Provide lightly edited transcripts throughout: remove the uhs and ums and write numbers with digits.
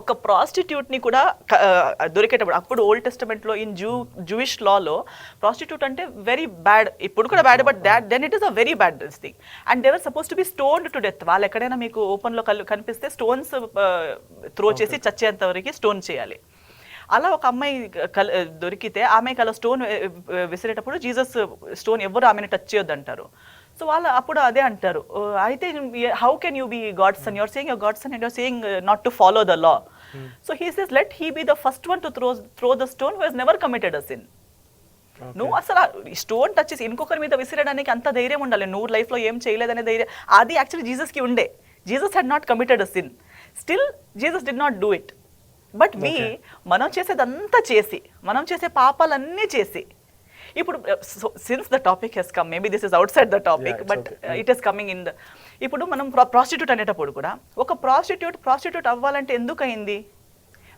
ఒక ప్రాస్టిట్యూట్ని కూడా దొరికేటప్పుడు అప్పుడు ఓల్డ్ టెస్టమెంట్లో ఇన్ జూయిష్ లాలో ప్రాస్టిట్యూట్ అంటే వెరీ బ్యాడ్, ఇప్పుడు కూడా bad, but then it is a very bad this thing. And they were supposed to be stoned to death. వాళ్ళు ఎక్కడైనా మీకు ఓపెన్లో కనిపిస్తే స్టోన్స్ త్రో చేసి చచ్చేంత వరకు స్టోన్ చేయాలి. అలా ఒక అమ్మాయి దొరికితే ఆమెకి అలా స్టోన్ విసిరేటప్పుడు జీసస్ స్టోన్ ఎవరు ఆమెను టచ్ చేయొద్దు అంటారు. సో వాళ్ళు అప్పుడు అదే అంటారు, అయితే how can you be God son, you're saying your God son and you're saying not to follow the law. So he says let he be the first one to throw the stone who has never committed a sin. నువ్వు అసలు stone touch చేసి ఇంకొకరి మీద విసిరడానికి అంత ధైర్యం ఉండాలి, నువ్వు లైఫ్లో ఏం చేయలేదనే ధైర్యం. అది యాక్చువల్లీ జీసస్కి ఉండే. Jesus had not committed a sin, still Jesus did not do it. But మనం చేసేదంతా చేసి, మనం చేసే పాపాలన్నీ చేసి, ఇప్పుడు since the topic has come, maybe this is outside the topic, but it is coming in the. ఇప్పుడు మనం ప్రాస్టిట్యూట్ అనేటప్పుడు కూడా ఒక ప్రాస్టిట్యూట్ అవ్వాలంటే ఎందుకు అయింది?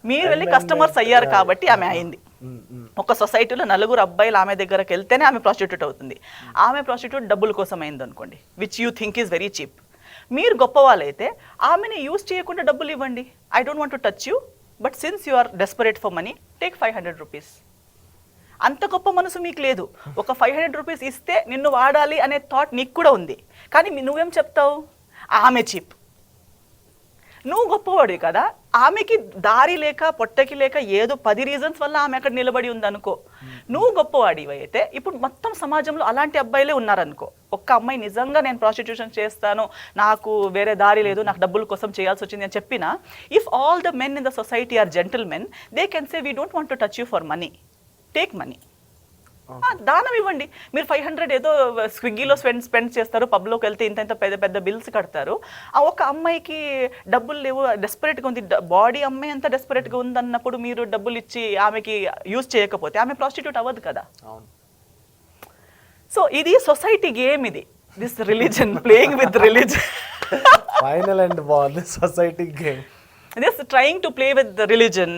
మీరు వెళ్ళి కస్టమర్స్ అయ్యారు కాబట్టి ఆమె అయింది. ఒక సొసైటీలో నలుగురు అబ్బాయిలు ఆమె దగ్గరకు వెళ్తేనే ఆమె ప్రాస్టిట్యూట్ అవుతుంది. ఆమె ప్రాస్టిట్యూట్ డబ్బుల కోసం అయింది అనుకోండి, which you think is very cheap. మీరు గొప్ప వాళ్ళైతే ఆమెని యూజ్ చేయకుండా డబ్బులు ఇవ్వండి. I don't want to touch you, but since you are desperate for money, take 500 rupees. అంత గొప్ప మనసు మీకు లేదు. ఒక 500 రూపీస్ ఇస్తే నిన్ను వాడాలి అనే థాట్ నీకు కూడా ఉంది, కానీ నువ్వేం చెప్తావు? ఆమె చీప్. నువ్వు గొప్పవాడు కదా, ఆమెకి దారి లేక పొట్టకి లేక ఏదో 10 రీజన్స్ వల్ల ఆమె అక్కడ నిలబడి ఉందనుకో. నువ్వు గొప్పవాడివి అయితే ఇప్పుడు మొత్తం సమాజంలో అలాంటి అబ్బాయిలే ఉన్నారనుకో. ఒక్క అమ్మాయి నిజంగా నేను ప్రాస్టిట్యూషన్ చేస్తాను, నాకు వేరే దారి లేదు, నాకు డబ్బుల కోసం చేయాల్సి వచ్చింది అని చెప్పినా, if all the men in the society are gentlemen, they can say we don't want to touch you for money, take money. దానం ఇవ్వండి. మీరు 500 ఏదో స్విగ్గీలో స్పెండ్ చేస్తారు, పబ్లోకి వెళ్తే ఇంత పెద్ద పెద్ద బిల్స్ కడతారు. ఆ ఒక అమ్మాయికి డబ్బులు లేవు, డెస్పరేట్గా ఉంది, బాడీ అమ్మాయి అంతా డెస్పరేట్గా ఉంది అన్నప్పుడు మీరు డబ్బులు ఇచ్చి ఆమెకి యూజ్ చేయకపోతే ఆమె ప్రాస్టిట్యూట్ అవ్వదు కదా. సో ఇది సొసైటీ గేమ్, ఇది this religion playing with religion. Final and ball society game, this trying to play with religion.